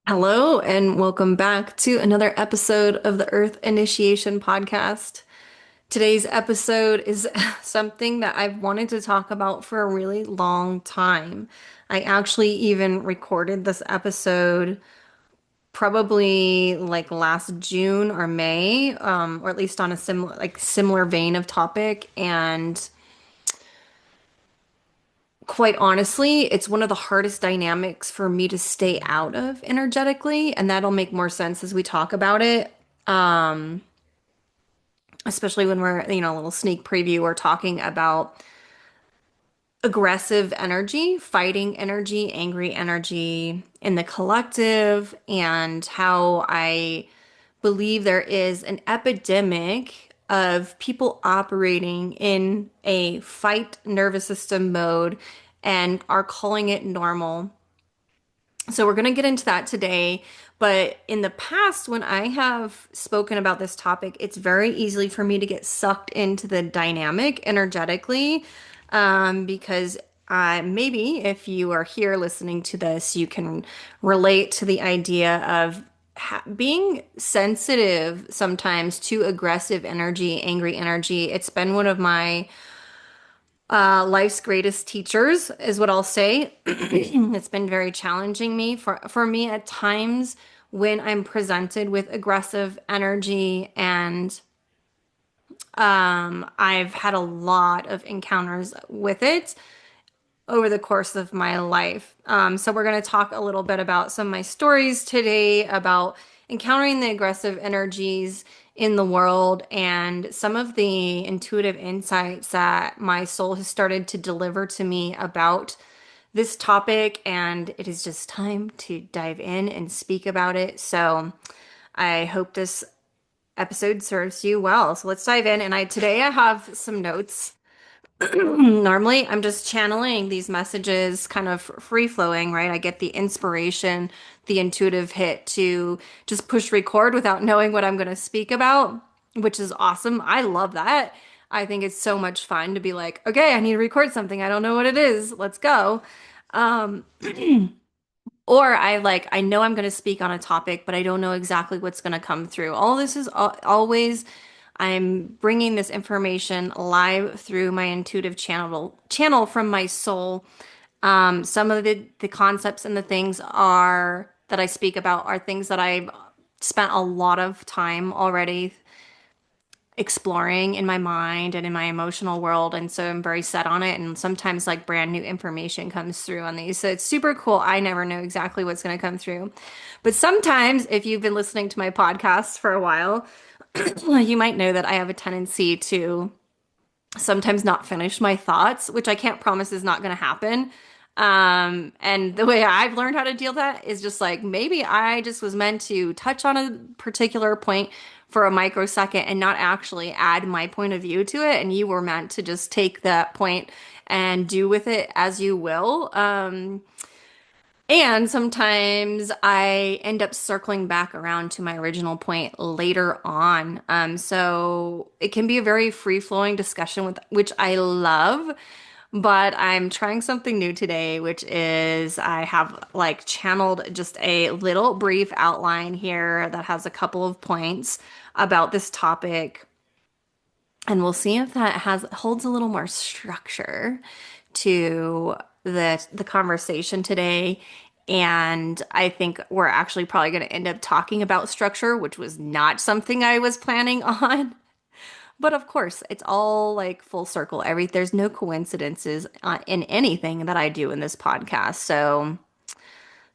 Hello, and welcome back to another episode of the Earth Initiation Podcast. Today's episode is something that I've wanted to talk about for a really long time. I actually even recorded this episode probably like last June or May, or at least on a similar vein of topic. And quite honestly, it's one of the hardest dynamics for me to stay out of energetically, and that'll make more sense as we talk about it. Um, Especially when we're, a little sneak preview, we're talking about aggressive energy, fighting energy, angry energy in the collective, and how I believe there is an epidemic of people operating in a fight nervous system mode and are calling it normal. So we're going to get into that today. But in the past, when I have spoken about this topic, it's very easily for me to get sucked into the dynamic energetically, because maybe if you are here listening to this, you can relate to the idea of being sensitive sometimes to aggressive energy, angry energy. It's been one of my life's greatest teachers is what I'll say. It's been very challenging for me at times when I'm presented with aggressive energy, and I've had a lot of encounters with it over the course of my life. So we're going to talk a little bit about some of my stories today about encountering the aggressive energies in the world and some of the intuitive insights that my soul has started to deliver to me about this topic. And it is just time to dive in and speak about it. So I hope this episode serves you well. So let's dive in. And today I have some notes. Normally, I'm just channeling these messages kind of free flowing, right? I get the inspiration, the intuitive hit to just push record without knowing what I'm going to speak about, which is awesome. I love that. I think it's so much fun to be like, okay, I need to record something. I don't know what it is. Let's go. Um, or I know I'm going to speak on a topic, but I don't know exactly what's going to come through. All this is always I'm bringing this information live through my intuitive channel from my soul. Some of the concepts and the things are that I speak about are things that I've spent a lot of time already exploring in my mind and in my emotional world. And so I'm very set on it. And sometimes like brand new information comes through on these. So it's super cool. I never know exactly what's going to come through. But sometimes, if you've been listening to my podcast for a while, you might know that I have a tendency to sometimes not finish my thoughts, which I can't promise is not going to happen. And the way I've learned how to deal with that is just like maybe I just was meant to touch on a particular point for a microsecond and not actually add my point of view to it. And you were meant to just take that point and do with it as you will. And sometimes I end up circling back around to my original point later on. So it can be a very free-flowing discussion with which I love, but I'm trying something new today, which is I have like channeled just a little brief outline here that has a couple of points about this topic, and we'll see if that has holds a little more structure to the conversation today. And I think we're actually probably going to end up talking about structure, which was not something I was planning on. But of course, it's all like full circle. There's no coincidences in anything that I do in this podcast. So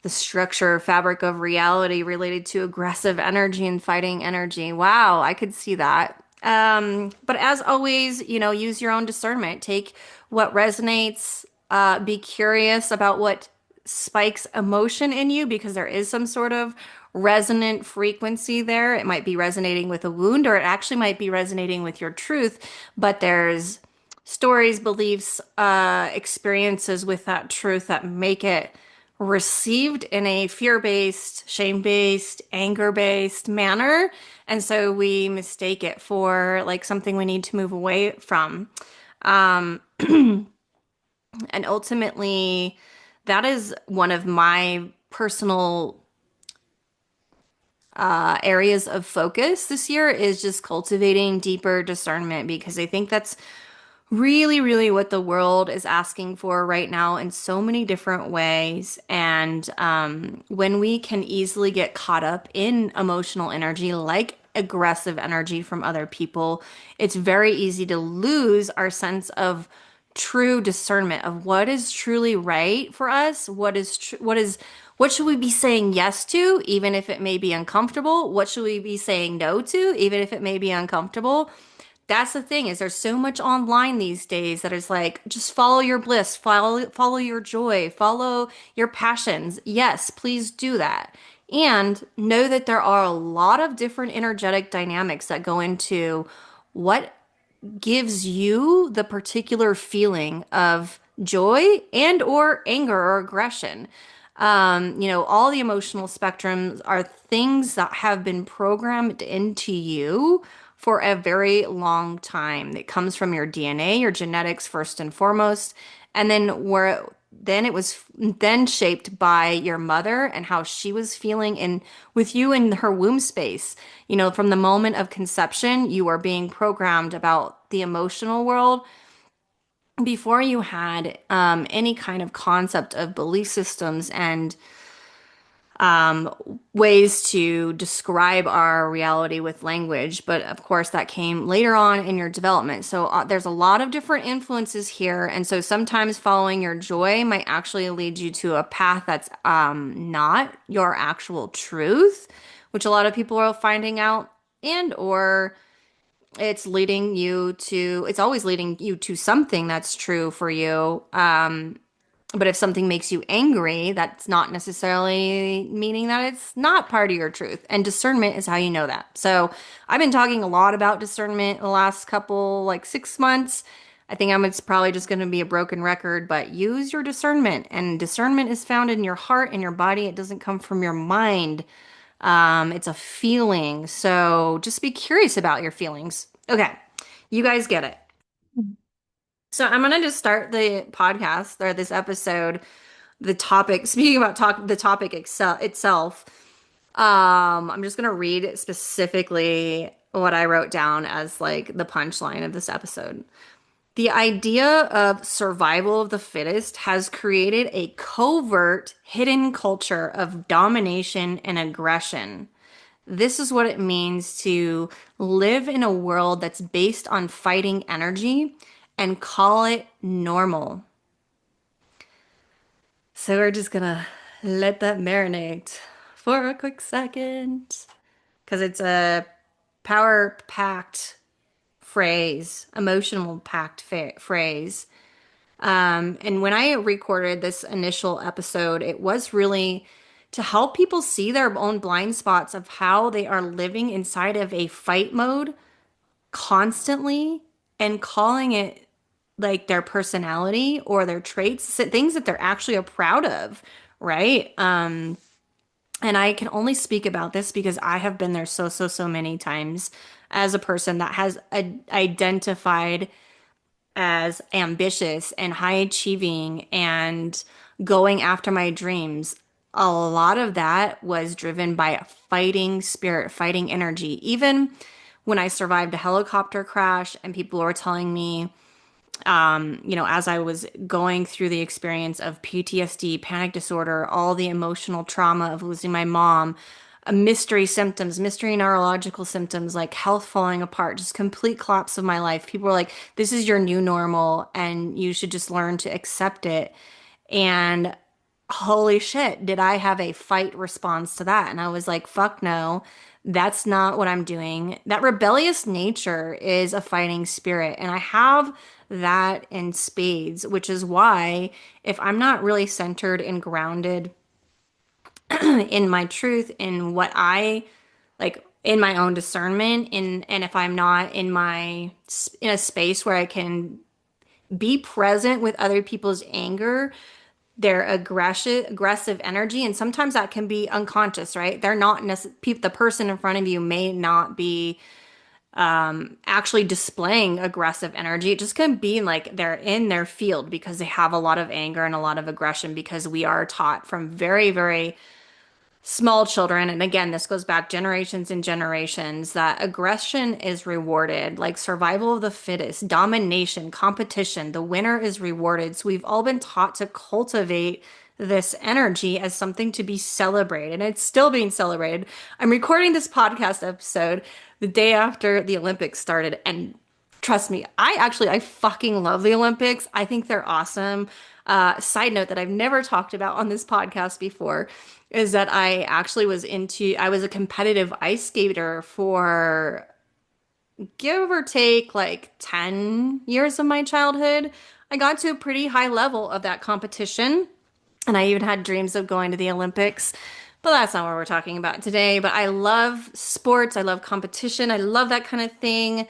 the structure, fabric of reality related to aggressive energy and fighting energy. Wow, I could see that. But as always, use your own discernment. Take what resonates, be curious about what spikes emotion in you because there is some sort of resonant frequency there. It might be resonating with a wound, or it actually might be resonating with your truth, but there's stories, beliefs, experiences with that truth that make it received in a fear-based, shame-based, anger-based manner. And so we mistake it for like something we need to move away from. Um, and ultimately, that is one of my personal areas of focus this year is just cultivating deeper discernment because I think that's really, really what the world is asking for right now in so many different ways. And when we can easily get caught up in emotional energy, like aggressive energy from other people, it's very easy to lose our sense of true discernment of what is truly right for us, what should we be saying yes to, even if it may be uncomfortable? What should we be saying no to, even if it may be uncomfortable? That's the thing is there's so much online these days that is like just follow your bliss, follow your joy, follow your passions. Yes, please do that. And know that there are a lot of different energetic dynamics that go into what gives you the particular feeling of joy and or anger or aggression. All the emotional spectrums are things that have been programmed into you for a very long time. It comes from your DNA, your genetics first and foremost, and then it was then shaped by your mother and how she was feeling in with you in her womb space. From the moment of conception, you are being programmed about the emotional world before you had any kind of concept of belief systems and ways to describe our reality with language. But of course, that came later on in your development. So there's a lot of different influences here. And so sometimes following your joy might actually lead you to a path that's not your actual truth, which a lot of people are finding out, and or it's always leading you to something that's true for you. But if something makes you angry, that's not necessarily meaning that it's not part of your truth. And discernment is how you know that. So I've been talking a lot about discernment the last couple, like 6 months. I think it's probably just going to be a broken record, but use your discernment. And discernment is found in your heart and your body. It doesn't come from your mind. It's a feeling. So just be curious about your feelings. Okay, you guys get it. So I'm gonna just start the podcast or this episode. The topic, speaking about the topic itself. I'm just gonna read specifically what I wrote down as like the punchline of this episode. The idea of survival of the fittest has created a covert, hidden culture of domination and aggression. This is what it means to live in a world that's based on fighting energy and call it normal. So we're just gonna let that marinate for a quick second because it's a power packed phrase, emotional packed phrase. And when I recorded this initial episode, it was really to help people see their own blind spots of how they are living inside of a fight mode constantly and calling it like their personality or their traits, things that they're actually are proud of, right? And I can only speak about this because I have been there so many times as a person that has identified as ambitious and high achieving and going after my dreams. A lot of that was driven by a fighting spirit, fighting energy. Even when I survived a helicopter crash and people were telling me, as I was going through the experience of PTSD, panic disorder, all the emotional trauma of losing my mom, mystery symptoms, mystery neurological symptoms, like health falling apart, just complete collapse of my life. People were like, this is your new normal and you should just learn to accept it. And holy shit, did I have a fight response to that? And I was like, fuck no, that's not what I'm doing. That rebellious nature is a fighting spirit. And I have that in spades, which is why if I'm not really centered and grounded in my truth, in what I like, in my own discernment, and if I'm not in a space where I can be present with other people's anger, their aggressive energy, and sometimes that can be unconscious, right? They're not necessarily the person in front of you may not be actually displaying aggressive energy. It just can be like they're in their field because they have a lot of anger and a lot of aggression because we are taught from very, very small children, and again, this goes back generations and generations, that aggression is rewarded, like survival of the fittest, domination, competition, the winner is rewarded. So we've all been taught to cultivate this energy as something to be celebrated, and it's still being celebrated. I'm recording this podcast episode the day after the Olympics started, and trust me, I fucking love the Olympics. I think they're awesome. Side note that I've never talked about on this podcast before is that I was a competitive ice skater for give or take like 10 years of my childhood. I got to a pretty high level of that competition, and I even had dreams of going to the Olympics. But that's not what we're talking about today. But I love sports. I love competition. I love that kind of thing.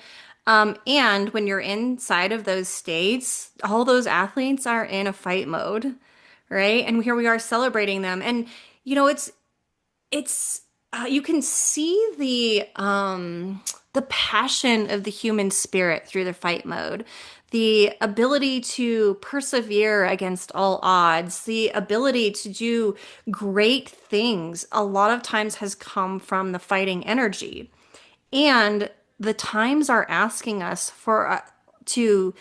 And when you're inside of those states, all those athletes are in a fight mode, right? And here we are celebrating them. And it's you can see the passion of the human spirit through the fight mode, the ability to persevere against all odds, the ability to do great things a lot of times has come from the fighting energy. And the times are asking us for to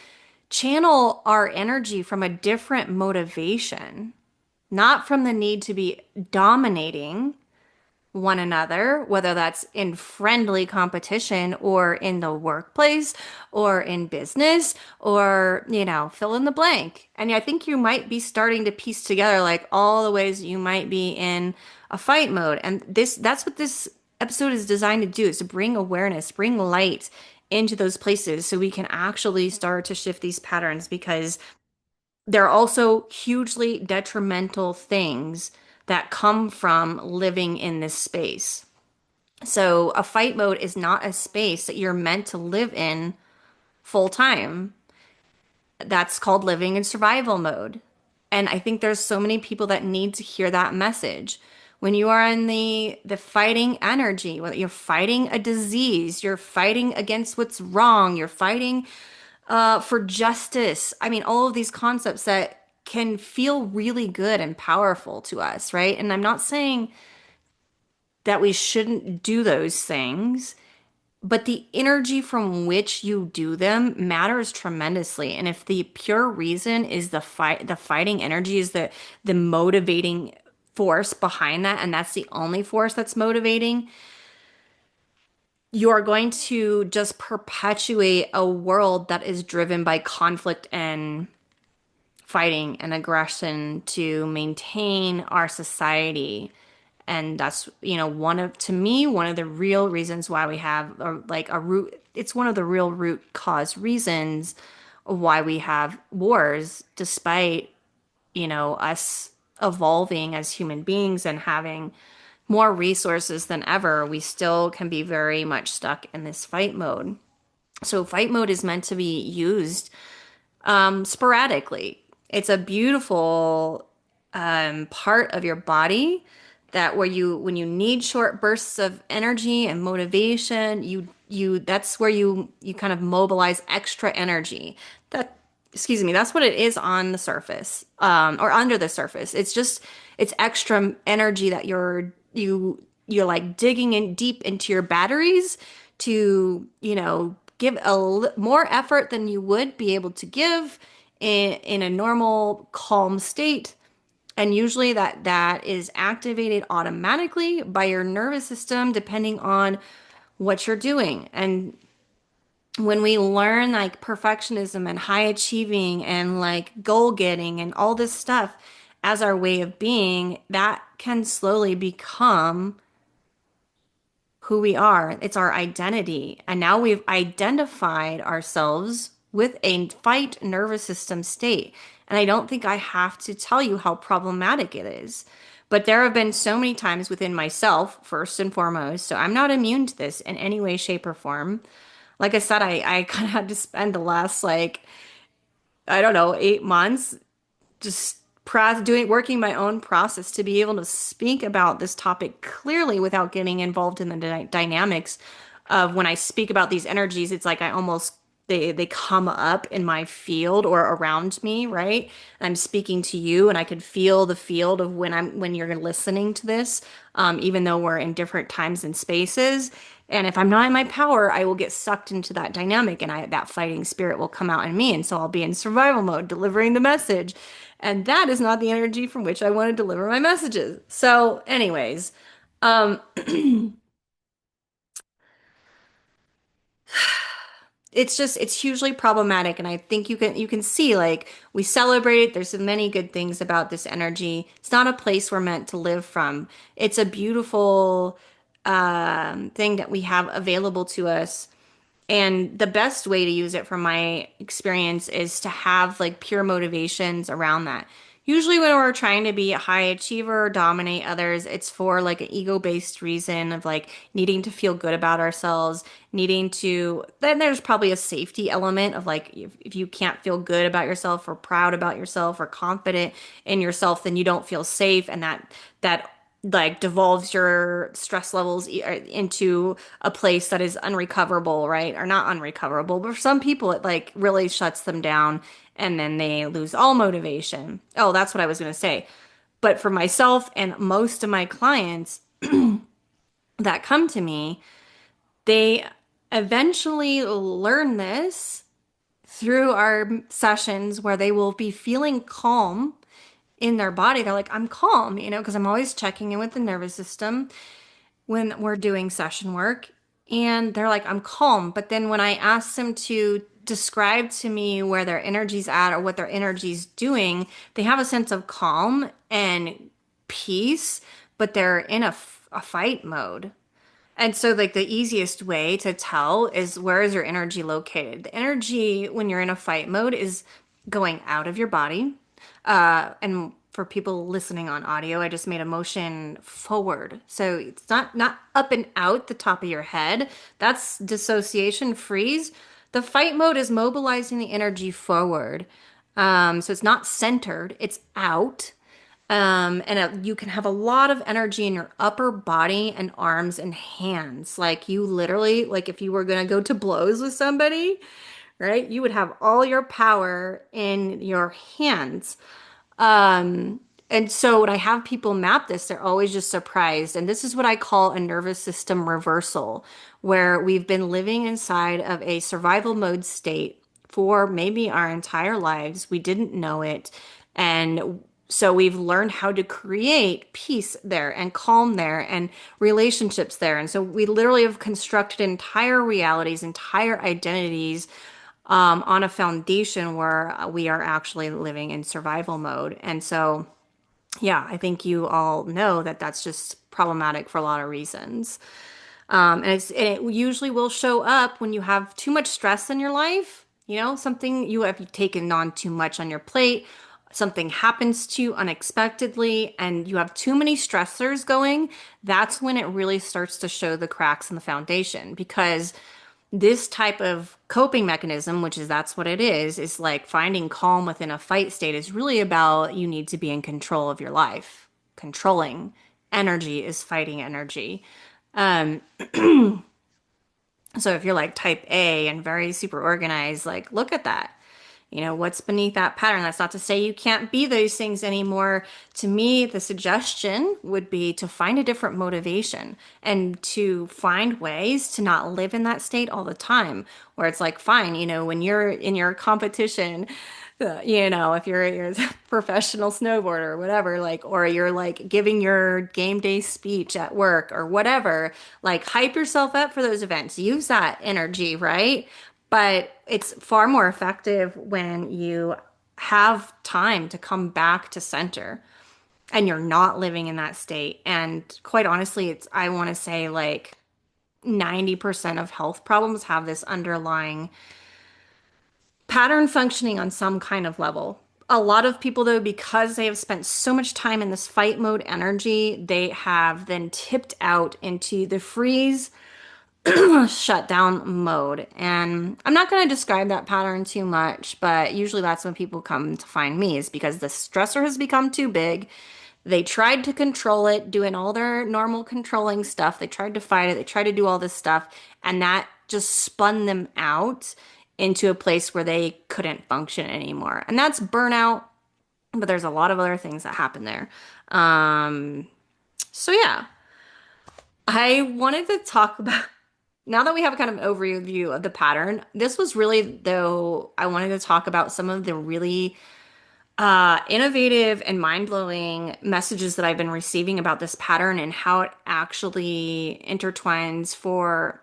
channel our energy from a different motivation, not from the need to be dominating one another, whether that's in friendly competition or in the workplace or in business or, fill in the blank. And I think you might be starting to piece together like all the ways you might be in a fight mode. And that's what this episode is designed to do, is to bring awareness, bring light into those places so we can actually start to shift these patterns, because there are also hugely detrimental things that come from living in this space. So, a fight mode is not a space that you're meant to live in full time. That's called living in survival mode. And I think there's so many people that need to hear that message. When you are in the fighting energy, whether you're fighting a disease, you're fighting against what's wrong, you're fighting for justice. I mean, all of these concepts that can feel really good and powerful to us, right? And I'm not saying that we shouldn't do those things, but the energy from which you do them matters tremendously. And if the pure reason is the fighting energy is the motivating force behind that, and that's the only force that's motivating, you are going to just perpetuate a world that is driven by conflict and fighting and aggression to maintain our society. And that's, to me, one of the real reasons why we have it's one of the real root cause reasons why we have wars, despite, us evolving as human beings and having more resources than ever. We still can be very much stuck in this fight mode. So fight mode is meant to be used sporadically. It's a beautiful part of your body that when you need short bursts of energy and motivation, that's where you kind of mobilize extra energy. Excuse me, that's what it is on the surface, or under the surface. It's extra energy that you're like digging in deep into your batteries to, give more effort than you would be able to give in a normal calm state. And usually that is activated automatically by your nervous system, depending on what you're doing. And when we learn like perfectionism and high achieving and like goal getting and all this stuff as our way of being, that can slowly become who we are. It's our identity. And now we've identified ourselves with a fight nervous system state. And I don't think I have to tell you how problematic it is. But there have been so many times within myself, first and foremost, so I'm not immune to this in any way, shape, or form. Like I said, I kind of had to spend the last, like, I don't know, 8 months just working my own process to be able to speak about this topic clearly without getting involved in the dynamics of when I speak about these energies. It's like I almost they come up in my field or around me, right? I'm speaking to you and I could feel the field of when you're listening to this, even though we're in different times and spaces. And if I'm not in my power, I will get sucked into that dynamic and that fighting spirit will come out in me. And so I'll be in survival mode, delivering the message. And that is not the energy from which I want to deliver my messages. So, anyways, um, it's hugely problematic, and I think you can see, like, we celebrate it. There's so many good things about this energy. It's not a place we're meant to live from. It's a beautiful thing that we have available to us, and the best way to use it from my experience is to have like pure motivations around that. Usually when we're trying to be a high achiever or dominate others, it's for like an ego-based reason of like needing to feel good about ourselves, needing to, then there's probably a safety element of like if you can't feel good about yourself or proud about yourself or confident in yourself, then you don't feel safe, and that like devolves your stress levels into a place that is unrecoverable, right? Or not unrecoverable, but for some people it like really shuts them down and then they lose all motivation. Oh, that's what I was going to say. But for myself and most of my clients that come to me, they eventually learn this through our sessions where they will be feeling calm in their body. They're like, I'm calm, because I'm always checking in with the nervous system when we're doing session work. And they're like, I'm calm. But then when I ask them to describe to me where their energy's at or what their energy's doing, they have a sense of calm and peace, but they're in a fight mode. And so, like, the easiest way to tell is where is your energy located? The energy when you're in a fight mode is going out of your body. And for people listening on audio, I just made a motion forward. So it's not up and out the top of your head. That's dissociation freeze. The fight mode is mobilizing the energy forward. So it's not centered, it's out. You can have a lot of energy in your upper body and arms and hands. Like you literally, like if you were going to go to blows with somebody, right? You would have all your power in your hands. And so when I have people map this, they're always just surprised. And this is what I call a nervous system reversal, where we've been living inside of a survival mode state for maybe our entire lives. We didn't know it. And so we've learned how to create peace there and calm there and relationships there. And so we literally have constructed entire realities, entire identities on a foundation where we are actually living in survival mode. And so, yeah, I think you all know that that's just problematic for a lot of reasons. And it usually will show up when you have too much stress in your life, something you have taken on too much on your plate, something happens to you unexpectedly, and you have too many stressors going. That's when it really starts to show the cracks in the foundation because this type of coping mechanism, which is that's what it is like finding calm within a fight state is really about you need to be in control of your life. Controlling energy is fighting energy. Um, so if you're like type A and very super organized, like look at that. What's beneath that pattern? That's not to say you can't be those things anymore. To me, the suggestion would be to find a different motivation and to find ways to not live in that state all the time, where it's like, fine, when you're in your competition, if you're a professional snowboarder or whatever, like, or you're like giving your game day speech at work or whatever, like hype yourself up for those events. Use that energy, right? But it's far more effective when you have time to come back to center and you're not living in that state. And quite honestly, I want to say like 90% of health problems have this underlying pattern functioning on some kind of level. A lot of people, though, because they have spent so much time in this fight mode energy, they have then tipped out into the freeze shutdown mode. And I'm not going to describe that pattern too much, but usually that's when people come to find me is because the stressor has become too big. They tried to control it, doing all their normal controlling stuff. They tried to fight it. They tried to do all this stuff, and that just spun them out into a place where they couldn't function anymore. And that's burnout, but there's a lot of other things that happen there. Um, so yeah, I wanted to talk about now that we have kind of an overview of the pattern. This was really though I wanted to talk about some of the really innovative and mind-blowing messages that I've been receiving about this pattern and how it actually intertwines for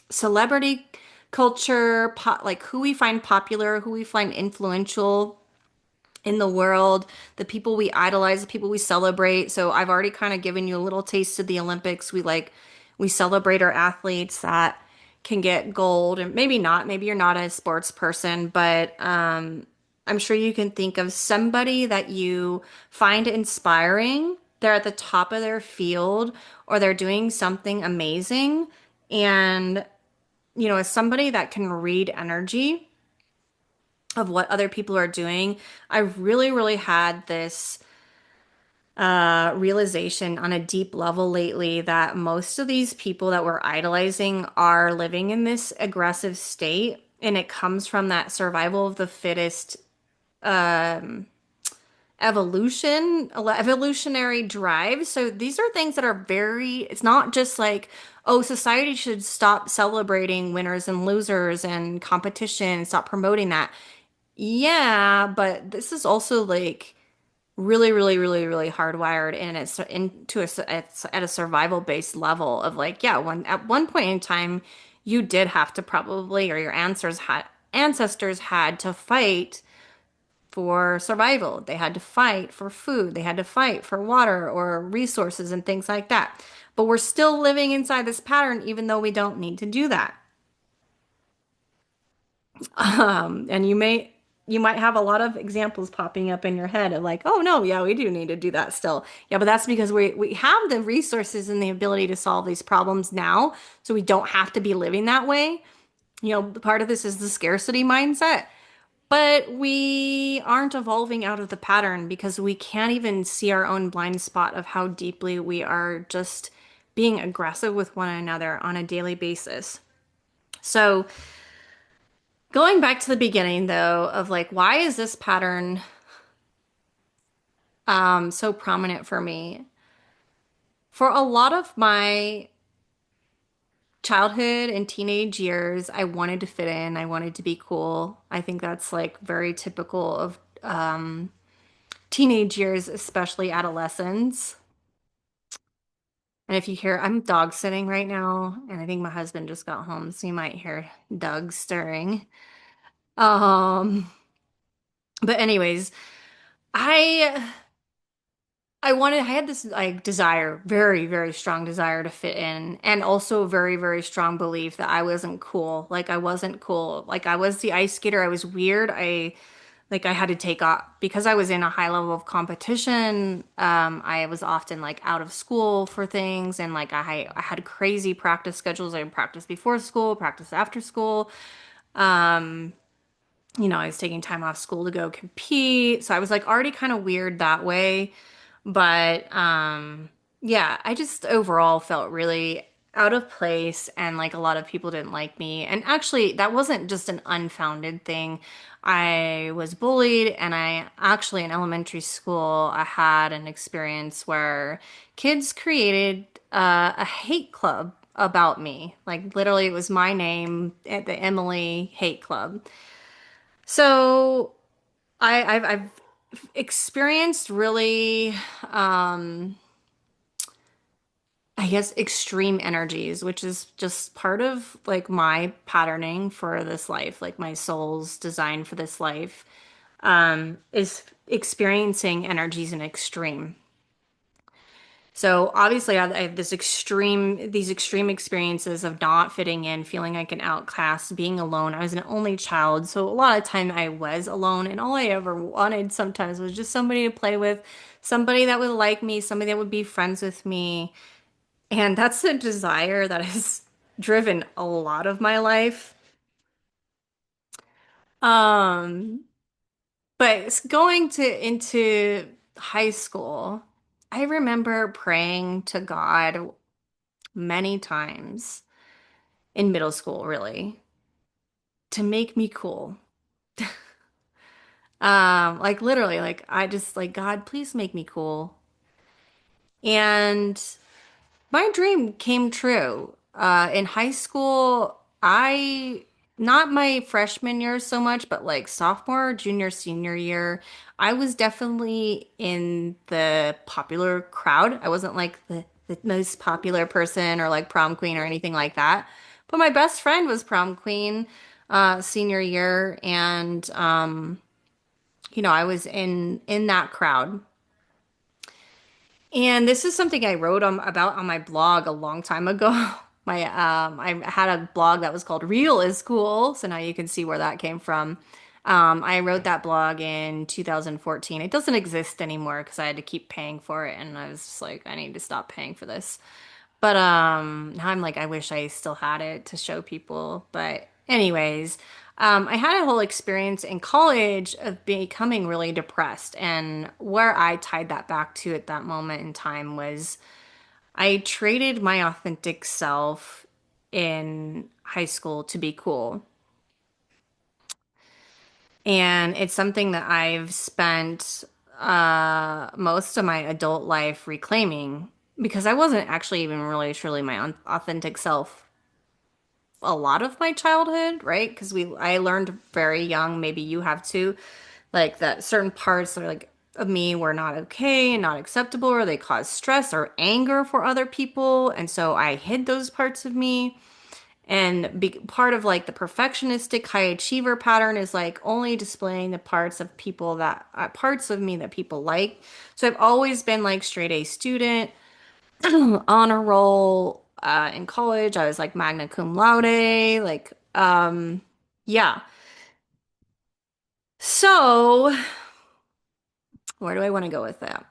celebrity culture, like who we find popular, who we find influential in the world, the people we idolize, the people we celebrate. So I've already kind of given you a little taste of the Olympics. We celebrate our athletes that can get gold and maybe not, maybe you're not a sports person, but I'm sure you can think of somebody that you find inspiring. They're at the top of their field or they're doing something amazing. And, as somebody that can read energy of what other people are doing, I really, really had this realization on a deep level lately that most of these people that we're idolizing are living in this aggressive state. And it comes from that survival of the fittest evolutionary drive. So these are things that are it's not just like, oh, society should stop celebrating winners and losers and competition, stop promoting that. Yeah, but this is also like really, really, really, really hardwired and it's it's at a survival based level of like, yeah, at one point in time, you did have to probably, or your ancestors had to fight for survival. They had to fight for food. They had to fight for water or resources and things like that. But we're still living inside this pattern, even though we don't need to do that. And you might have a lot of examples popping up in your head of like, oh no, yeah, we do need to do that still. Yeah, but that's because we have the resources and the ability to solve these problems now, so we don't have to be living that way. Part of this is the scarcity mindset, but we aren't evolving out of the pattern because we can't even see our own blind spot of how deeply we are just being aggressive with one another on a daily basis. So, going back to the beginning though, of like, why is this pattern so prominent for me? For a lot of my childhood and teenage years, I wanted to fit in. I wanted to be cool. I think that's like very typical of teenage years, especially adolescence. And if you hear, I'm dog sitting right now, and I think my husband just got home, so you might hear Doug stirring. Um, but anyways, I I had this like desire, very, very strong desire to fit in, and also a very, very strong belief that I wasn't cool. Like I wasn't cool. Like I was the ice skater. I was weird. I had to take off because I was in a high level of competition. I was often like out of school for things, and like I had crazy practice schedules. I would practice before school, practice after school. I was taking time off school to go compete. So I was like already kind of weird that way. But yeah, I just overall felt really out of place and like a lot of people didn't like me. And actually, that wasn't just an unfounded thing. I was bullied and I actually in elementary school, I had an experience where kids created a hate club about me. Like literally it was my name at the Emily Hate Club. So I've experienced really, I guess, extreme energies, which is just part of like my patterning for this life, like my soul's design for this life, is experiencing energies in extreme. So obviously, I have these extreme experiences of not fitting in, feeling like an outcast, being alone. I was an only child, so a lot of time I was alone, and all I ever wanted sometimes was just somebody to play with, somebody that would like me, somebody that would be friends with me, and that's a desire that has driven a lot of my life. Um, but going to into high school, I remember praying to God many times in middle school, really. to make me cool. Like literally, like I just like, God, please make me cool. And my dream came true. In high school, not my freshman year so much, but like sophomore, junior, senior year, I was definitely in the popular crowd. I wasn't like the most popular person or like prom queen or anything like that. But my best friend was prom queen, senior year, and I was in that crowd. And this is something I wrote about on my blog a long time ago. I had a blog that was called Real is Cool, so now you can see where that came from. I wrote that blog in 2014. It doesn't exist anymore because I had to keep paying for it, and I was just like, I need to stop paying for this. But now I'm like, I wish I still had it to show people. But anyways, I had a whole experience in college of becoming really depressed, and where I tied that back to at that moment in time was I traded my authentic self in high school to be cool. And it's something that I've spent most of my adult life reclaiming because I wasn't actually even really truly my authentic self a lot of my childhood, right? Because I learned very young, maybe you have too, like that certain parts that are like of me were not okay and not acceptable, or they cause stress or anger for other people. And so I hid those parts of me. And part of like the perfectionistic high achiever pattern is like only displaying the parts of me that people like. So I've always been like straight A student, honor roll. In college, I was like magna cum laude, like yeah. So where do I want to go with that?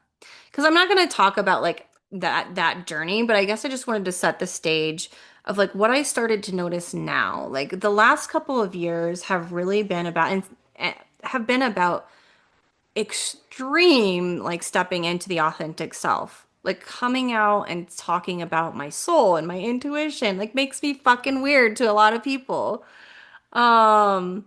Because I'm not going to talk about like that journey, but I guess I just wanted to set the stage of like what I started to notice now. Like the last couple of years have really been about and have been about extreme like stepping into the authentic self. Like coming out and talking about my soul and my intuition like makes me fucking weird to a lot of people. Um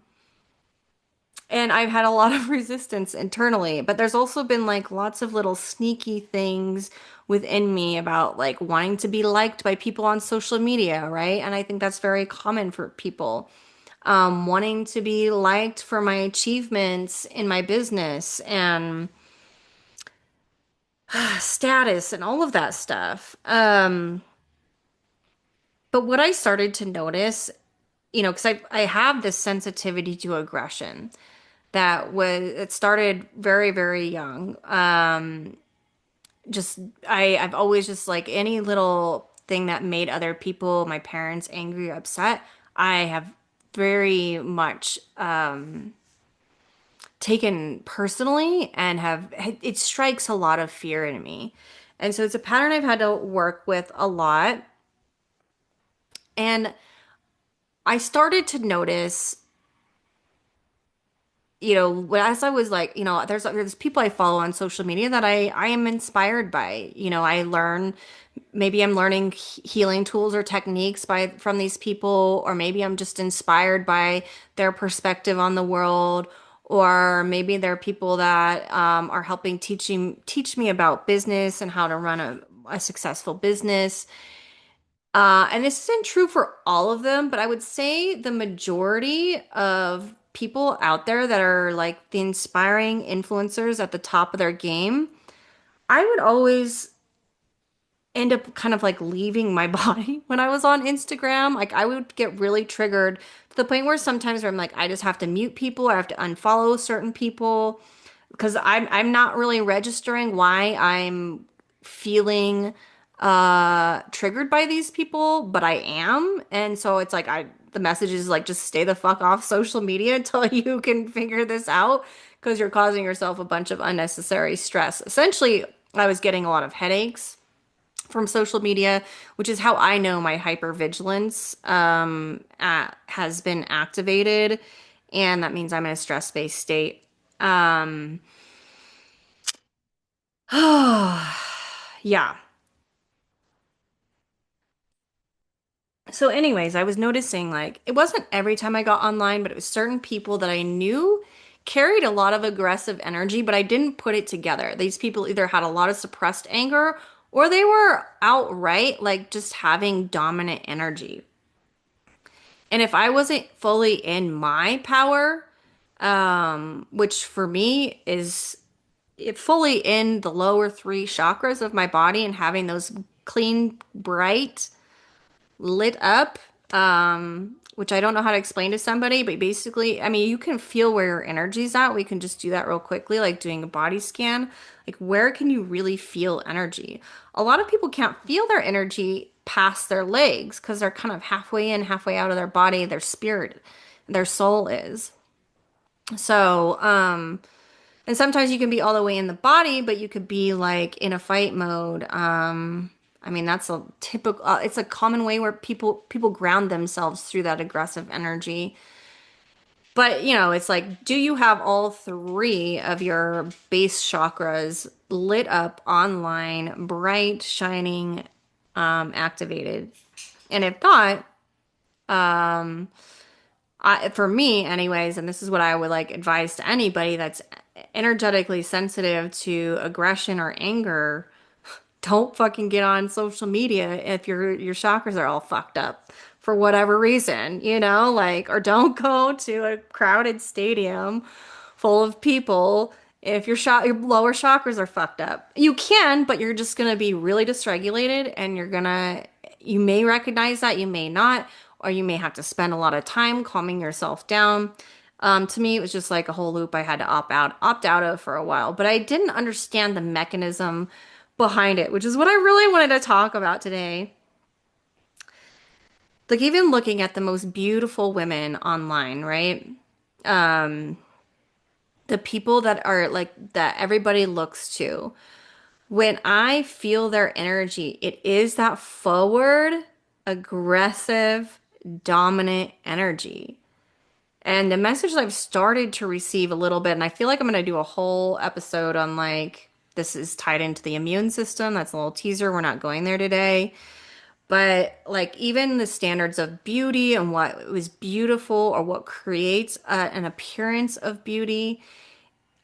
and I've had a lot of resistance internally, but there's also been like lots of little sneaky things within me about like wanting to be liked by people on social media, right? And I think that's very common for people. Wanting to be liked for my achievements in my business and status and all of that stuff. But what I started to notice, because I have this sensitivity to aggression it started very, very young. Just I've always just like any little thing that made other people, my parents, angry or upset, I have very much taken personally and it strikes a lot of fear in me. And so it's a pattern I've had to work with a lot. And I started to notice, as I was like, there's people I follow on social media that I am inspired by. I learn, maybe I'm learning healing tools or techniques from these people, or maybe I'm just inspired by their perspective on the world, or maybe they're people that are helping teach me about business and how to run a successful business. And this isn't true for all of them, but I would say the majority of people out there that are like the inspiring influencers at the top of their game, I would always end up kind of like leaving my body when I was on Instagram. Like I would get really triggered to the point where sometimes where I'm like, I just have to mute people, I have to unfollow certain people because I'm not really registering why I'm feeling triggered by these people, but I am. And so it's like the message is like just stay the fuck off social media until you can figure this out because you're causing yourself a bunch of unnecessary stress. Essentially, I was getting a lot of headaches from social media, which is how I know my hypervigilance has been activated, and that means I'm in a stress-based state. Um, yeah. So, anyways, I was noticing like it wasn't every time I got online, but it was certain people that I knew carried a lot of aggressive energy, but I didn't put it together. These people either had a lot of suppressed anger or they were outright like just having dominant energy. And if I wasn't fully in my power, which for me is fully in the lower three chakras of my body and having those clean, bright, lit up, which I don't know how to explain to somebody, but basically, I mean, you can feel where your energy's at. We can just do that real quickly, like doing a body scan. Like, where can you really feel energy? A lot of people can't feel their energy past their legs because they're kind of halfway in, halfway out of their body, their spirit, their soul is. So, and sometimes you can be all the way in the body, but you could be like in a fight mode. I mean, that's a typical, it's a common way where people ground themselves through that aggressive energy. But, it's like, do you have all three of your base chakras lit up online, bright, shining, activated? And if not, for me, anyways, and this is what I would like advise to anybody that's energetically sensitive to aggression or anger, don't fucking get on social media if your chakras are all fucked up for whatever reason, like, or don't go to a crowded stadium full of people if your lower chakras are fucked up. You can, but you're just gonna be really dysregulated and you may recognize that, you may not, or you may have to spend a lot of time calming yourself down. To me, it was just like a whole loop I had to opt out of for a while, but I didn't understand the mechanism behind it, which is what I really wanted to talk about today. Like even looking at the most beautiful women online, right? Um, the people that are like that everybody looks to. When I feel their energy, it is that forward, aggressive, dominant energy. And the message that I've started to receive a little bit, and I feel like I'm going to do a whole episode on like, this is tied into the immune system. That's a little teaser. We're not going there today. But like, even the standards of beauty and what was beautiful or what creates an appearance of beauty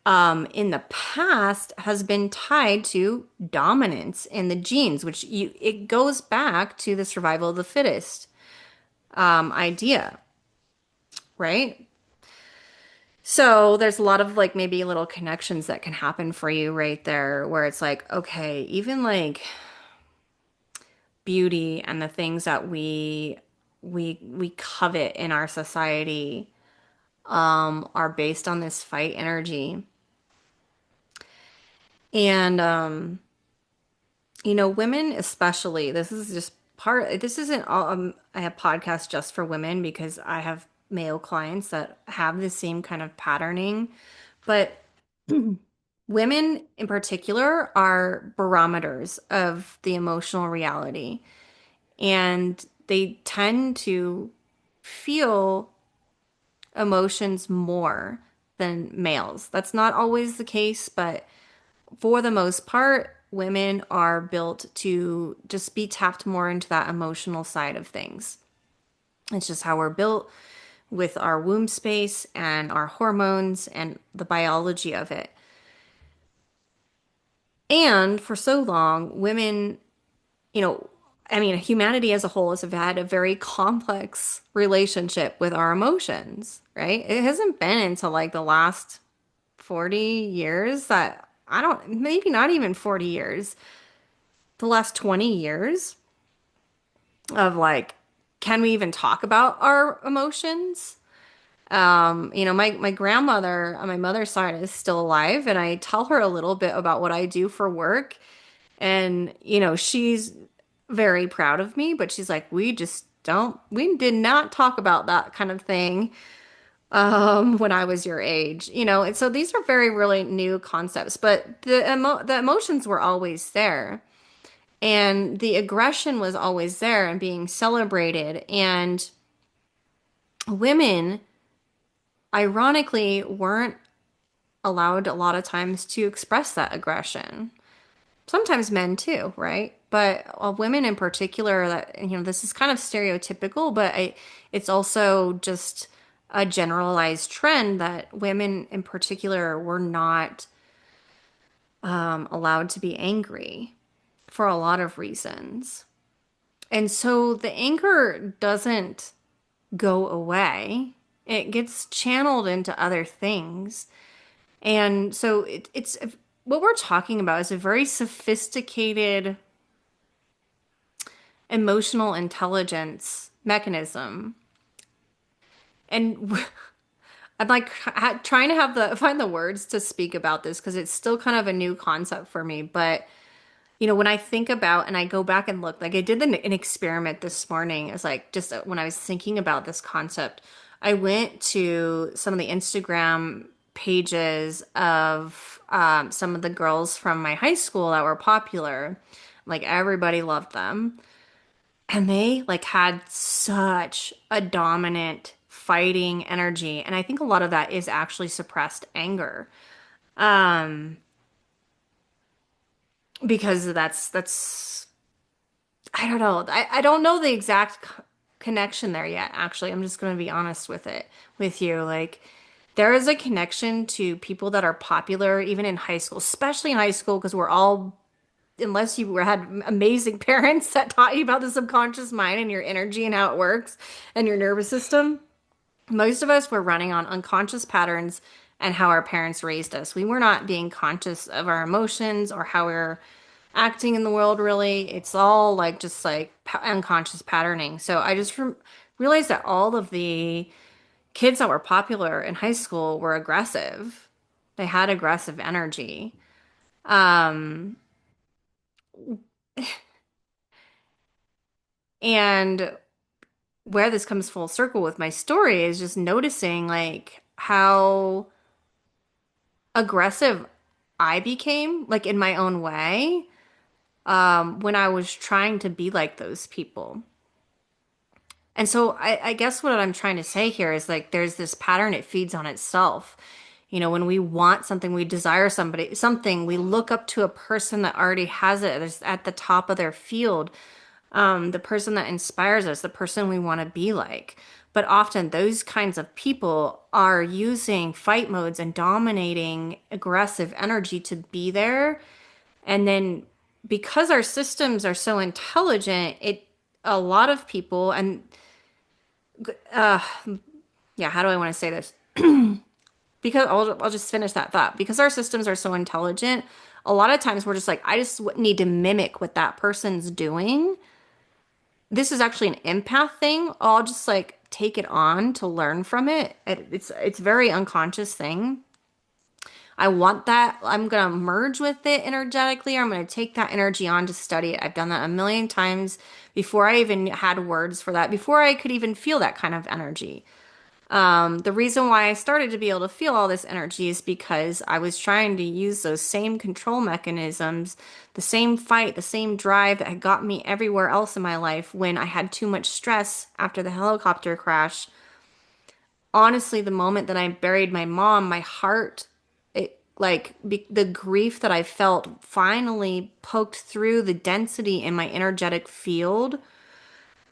in the past has been tied to dominance in the genes, it goes back to the survival of the fittest idea, right? So there's a lot of like maybe little connections that can happen for you right there where it's like, okay, even like beauty and the things that we covet in our society are based on this fight energy. And women especially, this isn't a podcast just for women because I have male clients that have the same kind of patterning, but women in particular are barometers of the emotional reality, and they tend to feel emotions more than males. That's not always the case, but for the most part, women are built to just be tapped more into that emotional side of things. It's just how we're built with our womb space and our hormones and the biology of it. And for so long, women, you know, I mean, humanity as a whole has had a very complex relationship with our emotions, right? It hasn't been until like the last 40 years that I don't, maybe not even 40 years, the last 20 years of like, can we even talk about our emotions? My grandmother on my mother's side is still alive, and I tell her a little bit about what I do for work. And, she's very proud of me, but she's like, we did not talk about that kind of thing when I was your age, and so these are very really new concepts, but the emotions were always there. And the aggression was always there and being celebrated. And women, ironically, weren't allowed a lot of times to express that aggression. sometimes men too, right? But women in particular, that this is kind of stereotypical, but it's also just a generalized trend that women in particular were not allowed to be angry for a lot of reasons. And so the anger doesn't go away. It gets channeled into other things. And so it's what we're talking about is a very sophisticated emotional intelligence mechanism. And I'm like trying to have the find the words to speak about this because it's still kind of a new concept for me. But when I think about and I go back and look, like I did an experiment this morning. It's like just when I was thinking about this concept, I went to some of the Instagram pages of some of the girls from my high school that were popular. Like everybody loved them. And they like had such a dominant fighting energy. And I think a lot of that is actually suppressed anger. Um, because that's I don't know. I don't know the exact connection there yet, actually. I'm just going to be honest with you. Like there is a connection to people that are popular even in high school, especially in high school because we're all unless you had amazing parents that taught you about the subconscious mind and your energy and how it works and your nervous system, most of us were running on unconscious patterns and how our parents raised us. We were not being conscious of our emotions or how we're acting in the world, really. It's all like just like unconscious patterning. So I just realized that all of the kids that were popular in high school were aggressive. They had aggressive energy. Um, and where this comes full circle with my story is just noticing like how aggressive I became, like in my own way, when I was trying to be like those people. And so I guess what I'm trying to say here is like there's this pattern, it feeds on itself. When we want something, we desire something, we look up to a person that already has it, it's at the top of their field, the person that inspires us, the person we want to be like. But often those kinds of people are using fight modes and dominating aggressive energy to be there. And then because our systems are so intelligent, a lot of people and yeah, how do I want to say this? Because I'll just finish that thought. Because our systems are so intelligent, a lot of times we're just like, I just need to mimic what that person's doing. This is actually an empath thing. I'll just like take it on to learn from it. It's very unconscious thing. I want that. I'm gonna merge with it energetically, or I'm gonna take that energy on to study it. I've done that a million times before I even had words for that, before I could even feel that kind of energy. The reason why I started to be able to feel all this energy is because I was trying to use those same control mechanisms, the same fight, the same drive that had got me everywhere else in my life when I had too much stress after the helicopter crash. Honestly, the moment that I buried my mom, my heart, the grief that I felt finally poked through the density in my energetic field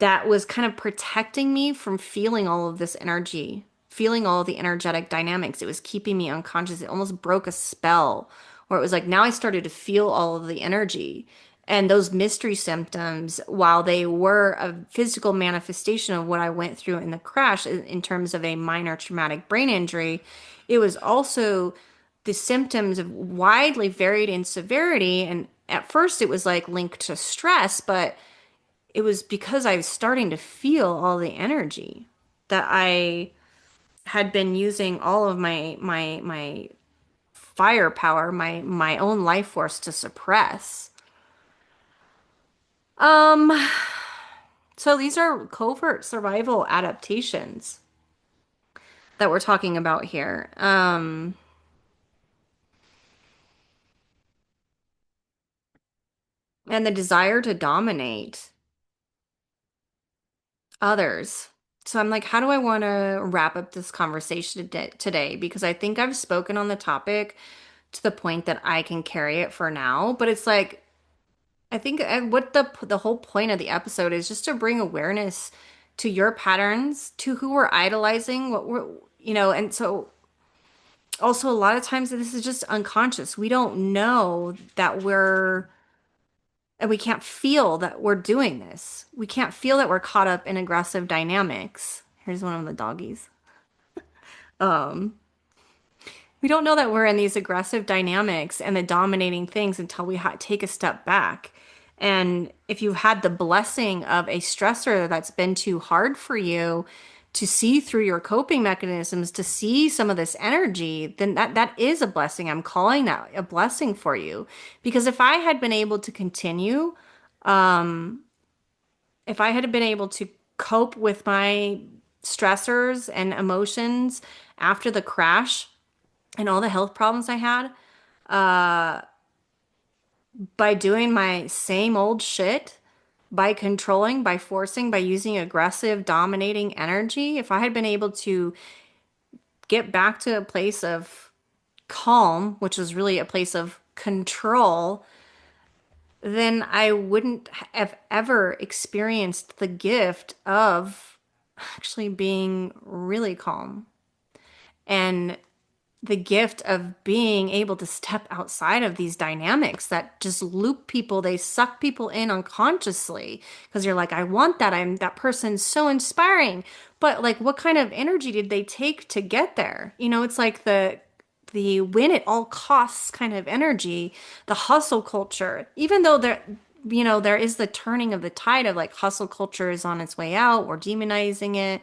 that was kind of protecting me from feeling all of this energy, feeling all of the energetic dynamics. It was keeping me unconscious. It almost broke a spell where it was like now I started to feel all of the energy. And those mystery symptoms, while they were a physical manifestation of what I went through in the crash in terms of a minor traumatic brain injury, it was also the symptoms of widely varied in severity. And at first it was like linked to stress, but it was because I was starting to feel all the energy that I had been using all of my firepower, my own life force to suppress. Um, so these are covert survival adaptations that we're talking about here. And the desire to dominate others. So I'm like, how do I want to wrap up this conversation today? Because I think I've spoken on the topic to the point that I can carry it for now. But it's like I think what the whole point of the episode is just to bring awareness to your patterns, to who we're idolizing, what we're, and so also a lot of times this is just unconscious. We don't know that and we can't feel that we're doing this. We can't feel that we're caught up in aggressive dynamics. Here's one of the doggies. Um, we don't know that we're in these aggressive dynamics and the dominating things until we take a step back. And if you've had the blessing of a stressor that's been too hard for you to see through your coping mechanisms, to see some of this energy, then that is a blessing. I'm calling that a blessing for you. Because if I had been able to cope with my stressors and emotions after the crash and all the health problems I had, by doing my same old shit, by controlling, by forcing, by using aggressive, dominating energy, if I had been able to get back to a place of calm, which was really a place of control, then I wouldn't have ever experienced the gift of actually being really calm and the gift of being able to step outside of these dynamics that just loop people, they suck people in unconsciously because you're like, I want that. That person's so inspiring. But like what kind of energy did they take to get there? It's like the win at all costs kind of energy, the hustle culture, even though there is the turning of the tide of like hustle culture is on its way out, we're demonizing it.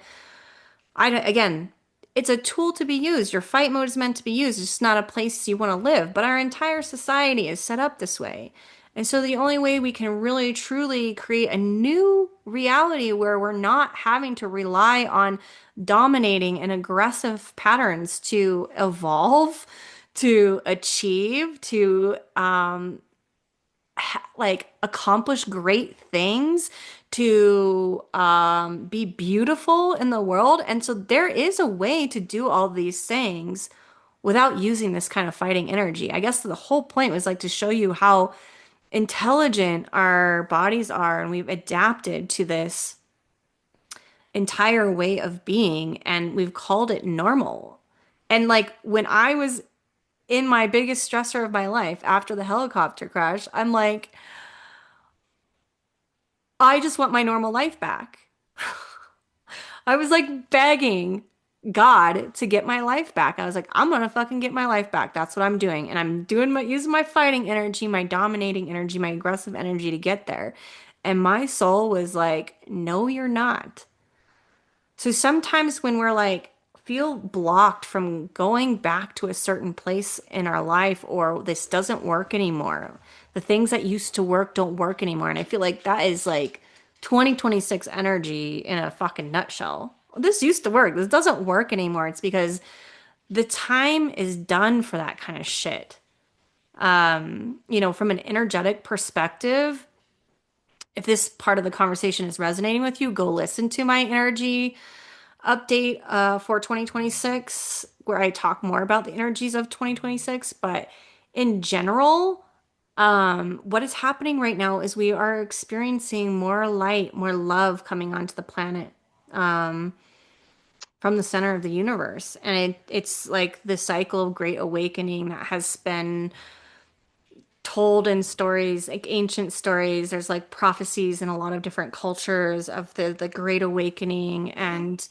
Again, it's a tool to be used. Your fight mode is meant to be used. It's just not a place you want to live. But our entire society is set up this way. And so the only way we can really truly create a new reality where we're not having to rely on dominating and aggressive patterns to evolve, to achieve, to like accomplish great things, to be beautiful in the world. And so there is a way to do all these things without using this kind of fighting energy. I guess the whole point was like to show you how intelligent our bodies are, and we've adapted to this entire way of being, and we've called it normal. And like when I was in my biggest stressor of my life after the helicopter crash, I'm like, I just want my normal life back. I was like begging God to get my life back. I was like, I'm gonna fucking get my life back. That's what I'm doing. And I'm doing using my fighting energy, my dominating energy, my aggressive energy to get there. And my soul was like, no, you're not. So sometimes when we're like, feel blocked from going back to a certain place in our life, or this doesn't work anymore, the things that used to work don't work anymore. And I feel like that is like 2026 energy in a fucking nutshell. This used to work. This doesn't work anymore. It's because the time is done for that kind of shit. From an energetic perspective, if this part of the conversation is resonating with you, go listen to my energy update for 2026, where I talk more about the energies of 2026. But in general, what is happening right now is we are experiencing more light, more love coming onto the planet from the center of the universe. And it's like the cycle of great awakening that has been told in stories, like ancient stories. There's like prophecies in a lot of different cultures of the great awakening. And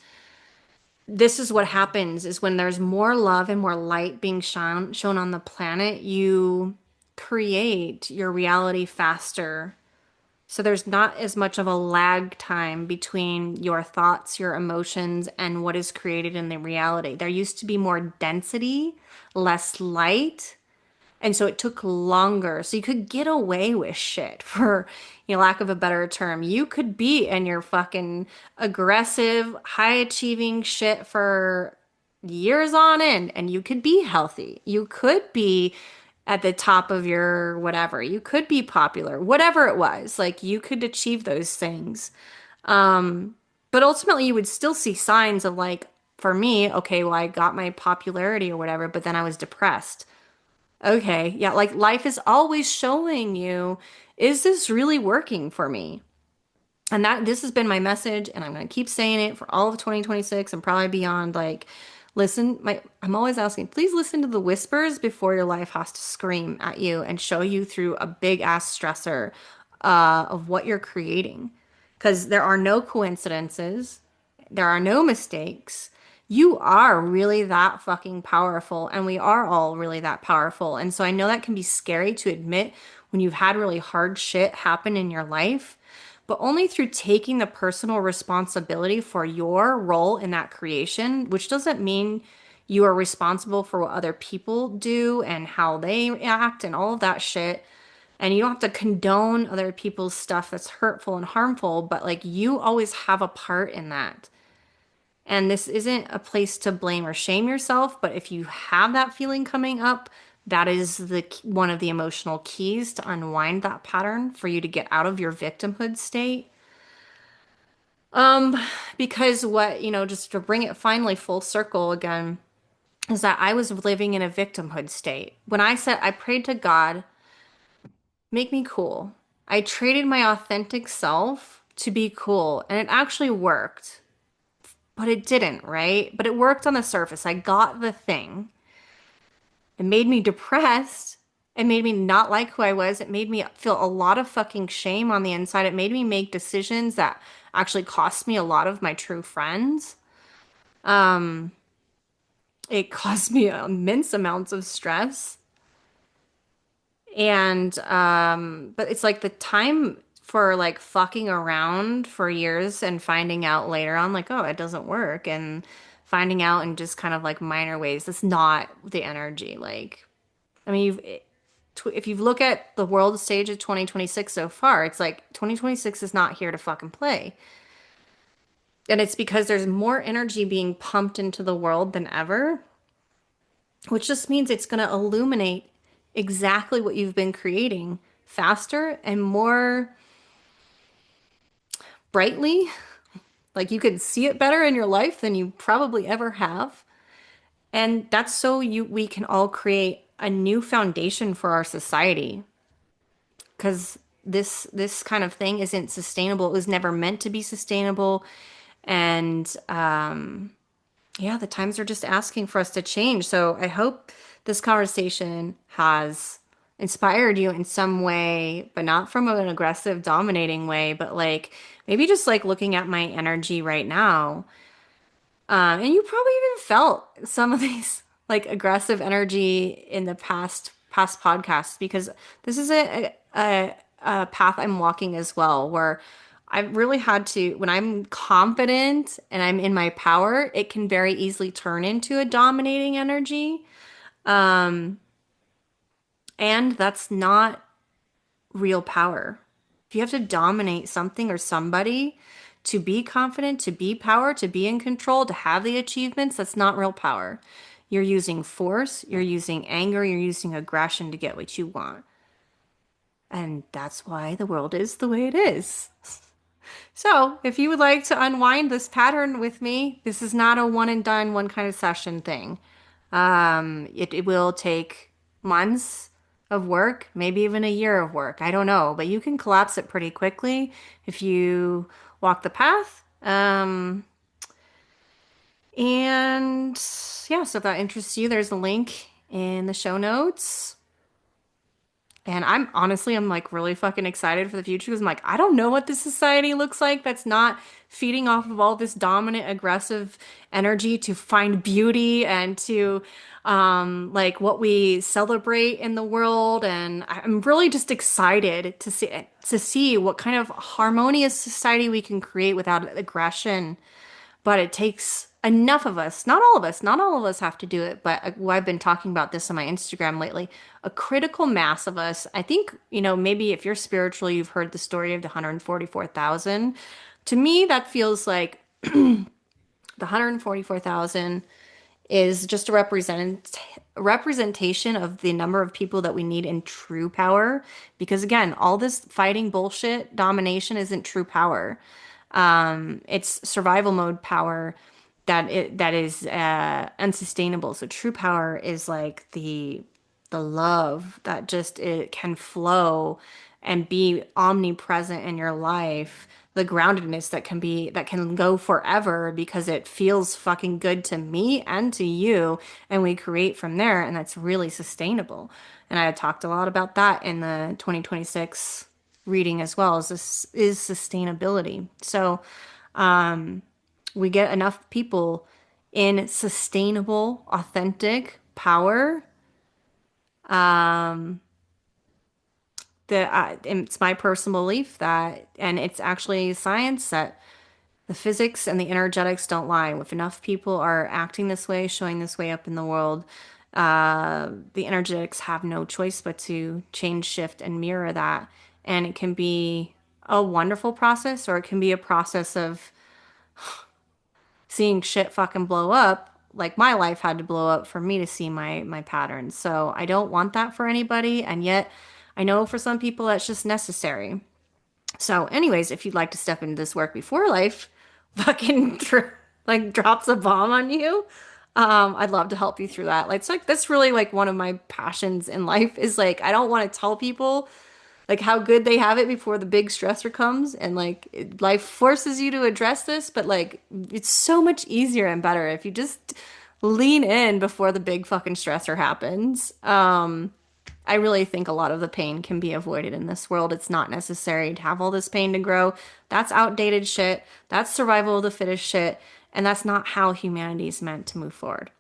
this is what happens is when there's more love and more light being shown on the planet, you create your reality faster. So there's not as much of a lag time between your thoughts, your emotions, and what is created in the reality. There used to be more density, less light, and so it took longer. So you could get away with shit for, lack of a better term. You could be in your fucking aggressive, high achieving shit for years on end and you could be healthy. You could be at the top of your whatever. You could be popular, whatever it was. Like you could achieve those things. But ultimately you would still see signs of like, for me, okay, well, I got my popularity or whatever, but then I was depressed. Okay, yeah, like life is always showing you is this really working for me? And that this has been my message, and I'm going to keep saying it for all of 2026 and probably beyond. Like, I'm always asking, please listen to the whispers before your life has to scream at you and show you through a big ass stressor of what you're creating. Because there are no coincidences, there are no mistakes. You are really that fucking powerful, and we are all really that powerful. And so I know that can be scary to admit when you've had really hard shit happen in your life, but only through taking the personal responsibility for your role in that creation, which doesn't mean you are responsible for what other people do and how they act and all of that shit. And you don't have to condone other people's stuff that's hurtful and harmful, but like you always have a part in that. And this isn't a place to blame or shame yourself, but if you have that feeling coming up, that is the one of the emotional keys to unwind that pattern for you to get out of your victimhood state. Um, because what, just to bring it finally full circle again, is that I was living in a victimhood state. When I said I prayed to God, make me cool. I traded my authentic self to be cool, and it actually worked. But it didn't, right? But it worked on the surface. I got the thing. It made me depressed. It made me not like who I was. It made me feel a lot of fucking shame on the inside. It made me make decisions that actually cost me a lot of my true friends. Um, it caused me immense amounts of stress. And but it's like the time for like fucking around for years and finding out later on like, oh, it doesn't work, and finding out in just kind of like minor ways. That's not the energy. Like, I mean, if you look at the world stage of 2026 so far, it's like 2026 is not here to fucking play. And it's because there's more energy being pumped into the world than ever, which just means it's going to illuminate exactly what you've been creating faster and more brightly. Like you could see it better in your life than you probably ever have. And that's so we can all create a new foundation for our society, because this kind of thing isn't sustainable. It was never meant to be sustainable. And yeah, the times are just asking for us to change. So I hope this conversation has inspired you in some way, but not from an aggressive, dominating way, but like maybe just like looking at my energy right now. And you probably even felt some of these like aggressive energy in the past podcasts, because this is a path I'm walking as well, where I've really had to, when I'm confident and I'm in my power, it can very easily turn into a dominating energy. Um, and that's not real power. If you have to dominate something or somebody to be confident, to be power, to be in control, to have the achievements, that's not real power. You're using force, you're using anger, you're using aggression to get what you want. And that's why the world is the way it is. So, if you would like to unwind this pattern with me, this is not a one and done, one kind of session thing. It will take months of work, maybe even a year of work. I don't know, but you can collapse it pretty quickly if you walk the path. And yeah, so if that interests you, there's a link in the show notes. And I'm like really fucking excited for the future, because I'm like, I don't know what this society looks like that's not feeding off of all this dominant, aggressive energy to find beauty and to like what we celebrate in the world. And I'm really just excited to see what kind of harmonious society we can create without aggression. But it takes enough of us, not all of us, not all of us have to do it, but I've been talking about this on my Instagram lately, a critical mass of us. I think, maybe if you're spiritual, you've heard the story of the 144,000. To me, that feels like the 144,000 is just a representation of the number of people that we need in true power. Because again, all this fighting bullshit, domination isn't true power. It's survival mode power that is unsustainable. So true power is like the love that just it can flow and be omnipresent in your life, the groundedness that can go forever because it feels fucking good to me and to you, and we create from there, and that's really sustainable. And I talked a lot about that in the 2026 reading as well, as this is sustainability. So we get enough people in sustainable, authentic power that it's my personal belief that, and it's actually science, that the physics and the energetics don't lie. If enough people are acting this way, showing this way up in the world, the energetics have no choice but to change, shift, and mirror that. And it can be a wonderful process, or it can be a process of seeing shit fucking blow up. Like my life had to blow up for me to see my patterns. So I don't want that for anybody, and yet I know for some people that's just necessary. So, anyways, if you'd like to step into this work before life fucking like drops a bomb on you, I'd love to help you through that. Like, it's like that's really like one of my passions in life is like I don't want to tell people like how good they have it before the big stressor comes, and like life forces you to address this, but like it's so much easier and better if you just lean in before the big fucking stressor happens. I really think a lot of the pain can be avoided in this world. It's not necessary to have all this pain to grow. That's outdated shit. That's survival of the fittest shit. And that's not how humanity is meant to move forward.